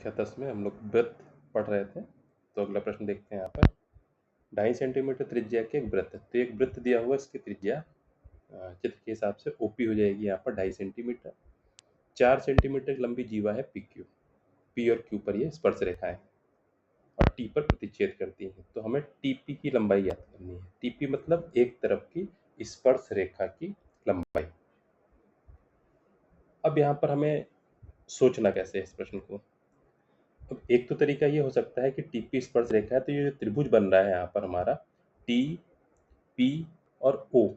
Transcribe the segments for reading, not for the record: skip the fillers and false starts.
कक्षा 10 में हम लोग वृत्त पढ़ रहे थे। तो अगला प्रश्न देखते हैं यहाँ पर। 2.5 सेंटीमीटर त्रिज्या के एक वृत्त, तो एक वृत्त दिया हुआ, इसकी त्रिज्या चित्र के हिसाब से ओपी हो जाएगी यहाँ पर 2.5 सेंटीमीटर। 4 सेंटीमीटर लंबी जीवा है पी क्यू। पी और क्यू पर ये स्पर्श रेखाएं और टी पर प्रतिच्छेद करती हैं। तो हमें टीपी की लंबाई याद करनी है। टीपी मतलब एक तरफ की स्पर्श रेखा की लंबाई। अब यहाँ पर हमें सोचना कैसे है इस प्रश्न को। अब एक तो तरीका ये हो सकता है कि टीपी स्पर्श रेखा है, तो ये जो त्रिभुज बन रहा है यहाँ पर हमारा टी पी और ओ,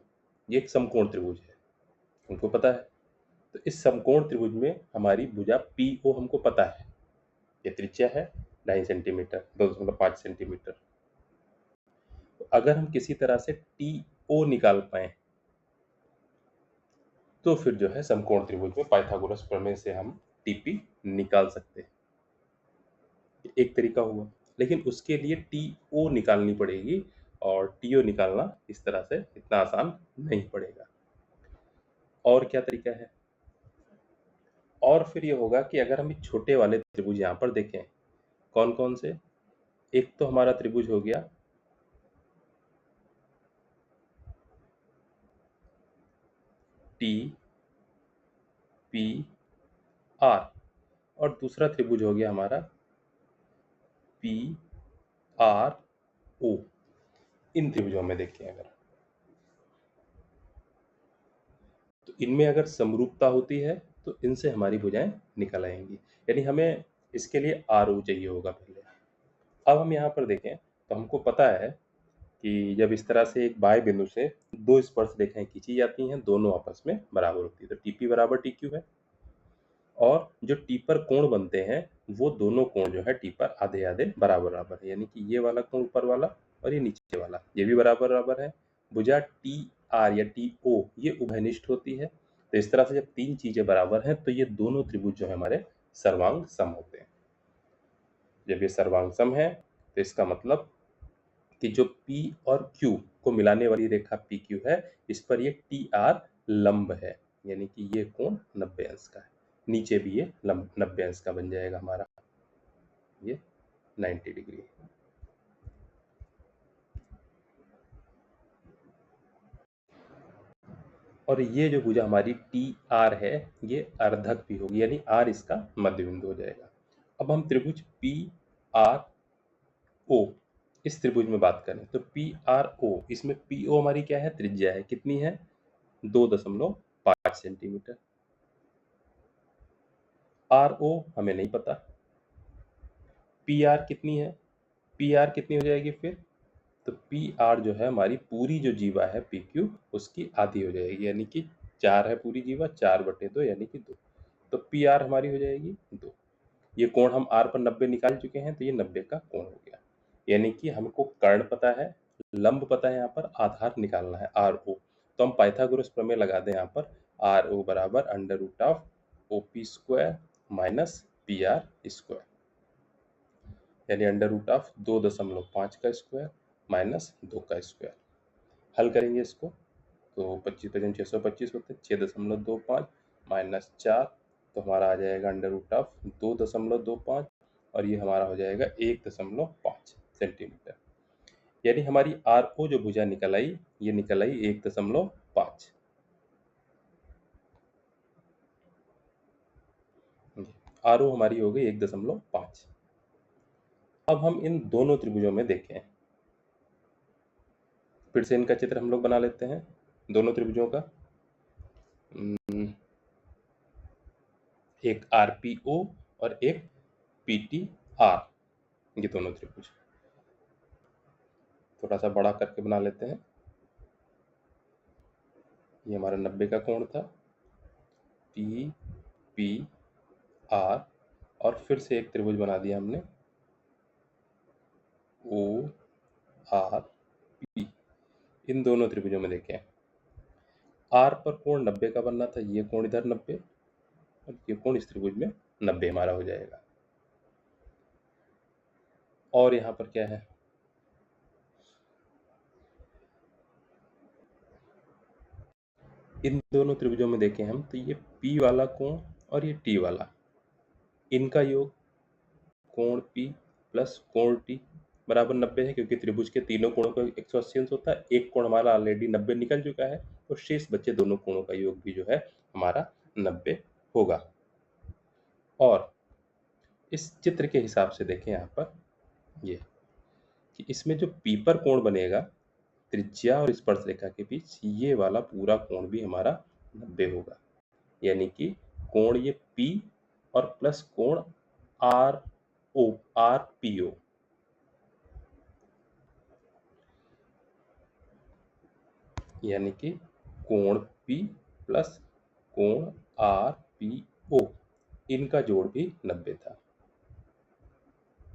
ये एक समकोण त्रिभुज है, हमको पता है। तो इस समकोण त्रिभुज में हमारी भुजा पी ओ हमको पता है, ये त्रिज्या है 2.5 सेंटीमीटर, 2.5 सेंटीमीटर। तो अगर हम किसी तरह से टी ओ निकाल पाए तो फिर जो है समकोण त्रिभुज में पाइथागोरस प्रमेय से हम टीपी निकाल सकते हैं। एक तरीका हुआ, लेकिन उसके लिए टी ओ निकालनी पड़ेगी, और टी ओ निकालना इस तरह से इतना आसान नहीं पड़ेगा। और क्या तरीका है? और फिर ये होगा कि अगर हम छोटे वाले त्रिभुज यहाँ पर देखें, कौन कौन से, एक तो हमारा त्रिभुज हो गया टी पी आर, और दूसरा त्रिभुज हो गया हमारा पी आर ओ। इन त्रिभुजों में देखें अगर, तो इनमें अगर समरूपता होती है तो इनसे हमारी भुजाएं निकल आएंगी। यानी हमें इसके लिए आर ओ चाहिए होगा पहले। अब हम यहाँ पर देखें तो हमको पता है कि जब इस तरह से एक बाएं बिंदु से दो स्पर्श रेखाएं खींची जाती हैं, दोनों आपस में बराबर होती है, तो टीपी बराबर टी क्यू है। और जो टी पर कोण बनते हैं वो दोनों कोण जो है टी पर आधे आधे बराबर बराबर है, यानी कि ये वाला कोण ऊपर वाला और ये नीचे वाला, ये भी बराबर बराबर है। भुजा टी आर या टी ओ ये उभयनिष्ठ होती है। तो इस तरह से जब तीन चीजें बराबर हैं तो ये दोनों त्रिभुज जो है हमारे सर्वांग सम होते हैं। जब ये सर्वांग सम है तो इसका मतलब कि जो P और Q को मिलाने वाली रेखा PQ है, इस पर ये TR लंब है, यानी कि ये कोण 90 अंश का है। नीचे भी ये लंब 90 अंश का बन जाएगा हमारा, ये 90 डिग्री। और ये जो भुजा हमारी TR है, ये अर्धक भी होगी, यानी R इसका मध्य बिंदु हो जाएगा। अब हम त्रिभुज PRO, इस त्रिभुज में बात करें तो PRO, इसमें PO हमारी क्या है, त्रिज्या है, कितनी है, 2.5 सेंटीमीटर। RO हमें नहीं पता। PR कितनी है, PR कितनी हो जाएगी फिर, तो PR जो है हमारी पूरी जो जीवा है PQ, उसकी आधी हो जाएगी, यानी कि 4 है पूरी जीवा, 4/2 यानी कि 2। तो PR हमारी हो जाएगी 2। ये कोण हम R पर 90 निकाल चुके हैं, तो ये 90 का कोण हो गया। यानी कि हमको कर्ण पता है, लंब पता है, यहाँ पर आधार निकालना है RO। तो हम पाइथागोरस प्रमेय लगा दें यहाँ पर, RO बराबर √OP² माइनस PR स्क्वायर, यानी √2.5 का स्क्वायर माइनस 2 का स्क्वायर। हल करेंगे इसको तो 25 पचम 625 होते हैं, 6.25 माइनस 4, तो हमारा आ जाएगा √2.25, और ये हमारा हो जाएगा 1.5 सेंटीमीटर। यानी हमारी RO जो भुजा निकल आई, ये निकल आई 1.5। RO हमारी हो गई 1.5। अब हम इन दोनों त्रिभुजों में देखें, फिर से इनका चित्र हम लोग बना लेते हैं, दोनों त्रिभुजों का। एक RPO और एक PTR, ये दोनों त्रिभुज थोड़ा सा बड़ा करके बना लेते हैं। ये हमारा 90 का कोण था, PPR, और फिर से एक त्रिभुज बना दिया हमने ORP। इन दोनों त्रिभुजों में देखें, R पर कोण 90 का बनना था, ये कोण इधर 90, और ये कोण इस त्रिभुज में 90 हमारा हो जाएगा। और यहाँ पर क्या है, इन दोनों त्रिभुजों में देखें हम तो ये P वाला कोण और ये T वाला, इनका योग कोण P प्लस कोण T बराबर 90 है, क्योंकि त्रिभुज के तीनों कोणों का 180 अंश होता है। एक कोण हमारा ऑलरेडी 90 निकल चुका है, तो शेष बचे दोनों कोणों का योग भी जो है हमारा 90 होगा। और इस चित्र के हिसाब से देखें यहाँ पर ये कि इसमें जो P पर कोण बनेगा त्रिज्या और स्पर्श रेखा के बीच, ये वाला पूरा कोण भी हमारा 90 होगा। यानी कि कोण ये P और प्लस कोण RPO, यानी कि कोण P प्लस कोण RPO, इनका जोड़ भी 90 था।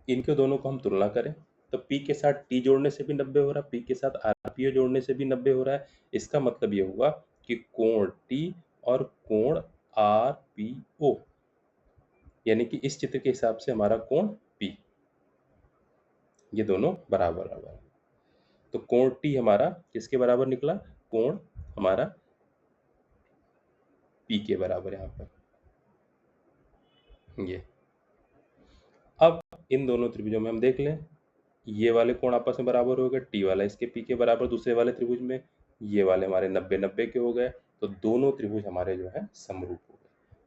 इनके दोनों को हम तुलना करें तो P के साथ T जोड़ने से भी 90 हो रहा है, P के साथ RPO जोड़ने से भी 90 हो रहा है। इसका मतलब ये हुआ कि कोण T और कोण RPO, यानी कि इस चित्र के हिसाब से हमारा कोण P, ये दोनों बराबर बराबर। तो कोण T हमारा किसके बराबर निकला? कोण हमारा P के बराबर यहाँ पर ये। अब इन दोनों त्रिभुजों में हम देख लें, ये वाले कोण आपस में बराबर हो गए, T वाला इसके P के बराबर दूसरे वाले त्रिभुज में, ये वाले हमारे 90-90 के हो गए, तो दोनों त्रिभुज हमारे जो है समरूप हो गए।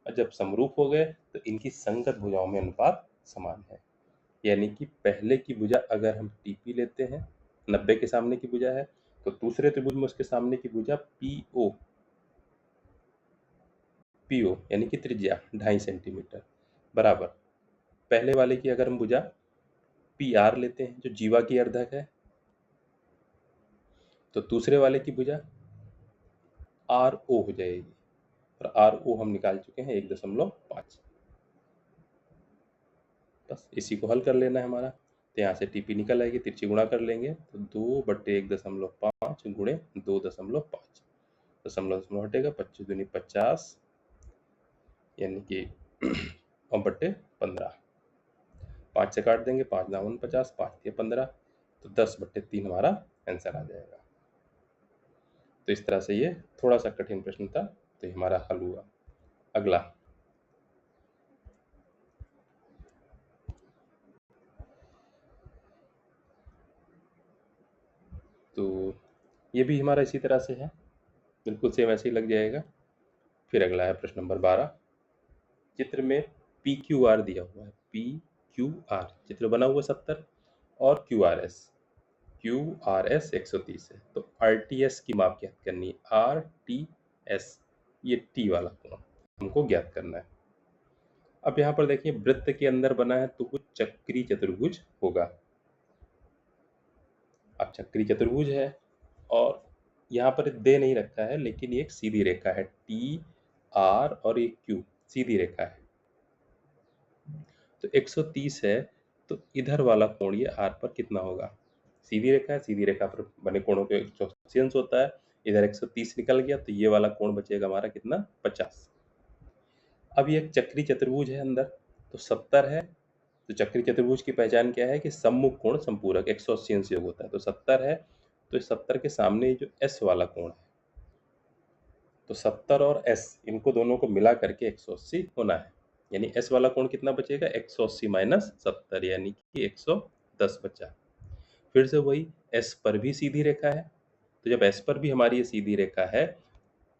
और जब समरूप हो गए तो इनकी संगत भुजाओं में अनुपात समान है, यानी कि पहले की भुजा अगर हम TP लेते हैं, 90 के सामने की भुजा है, तो दूसरे त्रिभुज में उसके सामने की भुजा PO यानी कि त्रिज्या 2.5 सेंटीमीटर बराबर पहले वाले की अगर हम भुजा PR लेते हैं जो जीवा की अर्धक है, तो दूसरे वाले की भुजा RO हो जाएगी, और RO हम निकाल चुके हैं 1.5। बस इसी को हल कर लेना है हमारा। तो यहाँ से TP निकल आएगी, तिरछी गुणा कर लेंगे तो 2/1.5 गुणे 2.5, दशमलव हटेगा, 25 दूनी 50, यानी कि 15, 5 से काट देंगे, 5 दावन 50, 5 दिए 15, तो 10/3 हमारा आंसर आ जाएगा। तो इस तरह से ये थोड़ा सा कठिन प्रश्न था, तो ये हमारा हल हुआ। अगला, तो ये भी हमारा इसी तरह से है, बिल्कुल सेम ऐसे ही लग जाएगा। फिर अगला है प्रश्न नंबर 12। चित्र में PQR दिया हुआ है, PQR चित्र बना हुआ 70 और QRS 130 है, तो RTS की माप ज्ञात करनी है। RTS ये T वाला कोण हमको ज्ञात करना है। अब यहाँ पर देखिए वृत्त के अंदर बना है तो वो चक्री चतुर्भुज होगा। अब चक्री चतुर्भुज है और यहाँ पर दे नहीं रखा है, लेकिन ये एक सीधी रेखा है, TR और एक Q सीधी रेखा है, तो 130 है, तो इधर वाला कोण ये R पर कितना होगा? सीधी रेखा है, सीधी रेखा पर बने कोणों के 180 अंश होता है, इधर 130 निकल गया, तो ये वाला कोण बचेगा हमारा कितना? 50। अब ये एक चक्री चतुर्भुज है अंदर, तो 70 है, तो चक्री चतुर्भुज की पहचान क्या है कि सम्मुख कोण संपूरक 180 अंश योग होता है, तो 70 है, तो 70 के सामने जो S वाला कोण है, तो 70 और S इनको दोनों को मिला करके 180 होना है, यानी S वाला कोण कितना बचेगा? 180 माइनस 70, यानी कि 110 बचा। फिर से वही, S पर भी सीधी रेखा है, तो जब S पर भी हमारी ये सीधी रेखा है,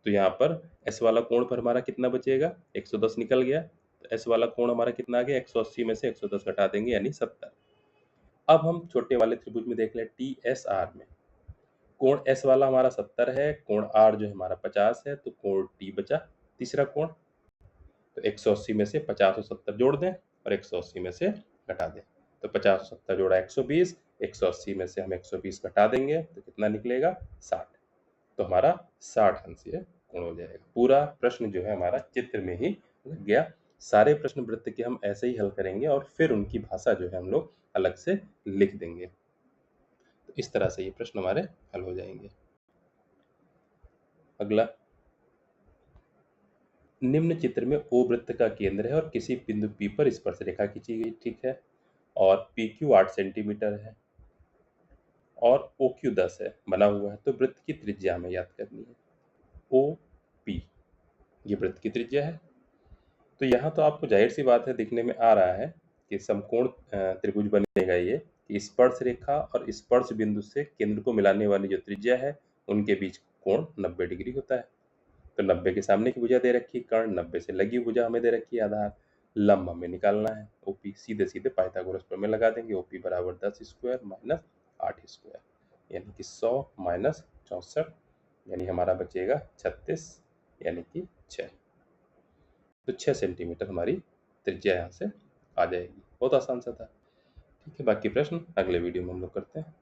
तो यहाँ पर S वाला कोण पर हमारा कितना बचेगा? 110 निकल गया, तो S वाला कोण हमारा कितना आ गया? 180 में से 110 घटा देंगे, यानी 70। अब हम छोटे वाले त्रिभुज में देख लें, TSR में कोण S वाला हमारा 70 है, कोण R जो हमारा 50 है, तो कोण T बचा तीसरा कोण, तो 180 में से 50 और 70 जोड़ दें और 180 में से घटा दें, तो 50 और 70 जोड़ा 120, 180 में से हम 120 घटा देंगे तो कितना निकलेगा? 60, तो हमारा 60 अंश ये कोण हो जाएगा। पूरा प्रश्न जो है हमारा चित्र में ही लग गया। सारे प्रश्न वृत्त के हम ऐसे ही हल करेंगे और फिर उनकी भाषा जो है हम लोग अलग से लिख देंगे, तो इस तरह से ये प्रश्न हमारे हल हो जाएंगे। अगला, निम्न चित्र में O वृत्त का केंद्र है और किसी बिंदु P पर स्पर्श रेखा खींची गई, ठीक है, और PQ 8 सेंटीमीटर है और OQ 10 है, बना हुआ है, तो वृत्त की त्रिज्या हमें याद करनी है। OP ये वृत्त की त्रिज्या है, तो यहाँ तो आपको जाहिर सी बात है दिखने में आ रहा है कि समकोण त्रिभुज बनेगा ये कि स्पर्श रेखा और स्पर्श बिंदु से केंद्र को मिलाने वाली जो त्रिज्या है उनके बीच कोण 90 डिग्री होता है। तो 90 के सामने की भुजा दे रखी है कर्ण, 90 से लगी भुजा हमें दे रखी है आधार, लंब हमें निकालना है ओपी। सीधे सीधे पाइथागोरस प्रमेय लगा देंगे। ओपी बराबर 10 स्क्वायर माइनस 8 स्क्वायर यानी कि 100 माइनस 64 यानी हमारा बचेगा 36 यानी कि 6। तो 6 सेंटीमीटर हमारी त्रिज्या यहाँ से आ जाएगी। बहुत आसान सा था। ठीक है, बाकी प्रश्न अगले वीडियो में हम लोग करते हैं।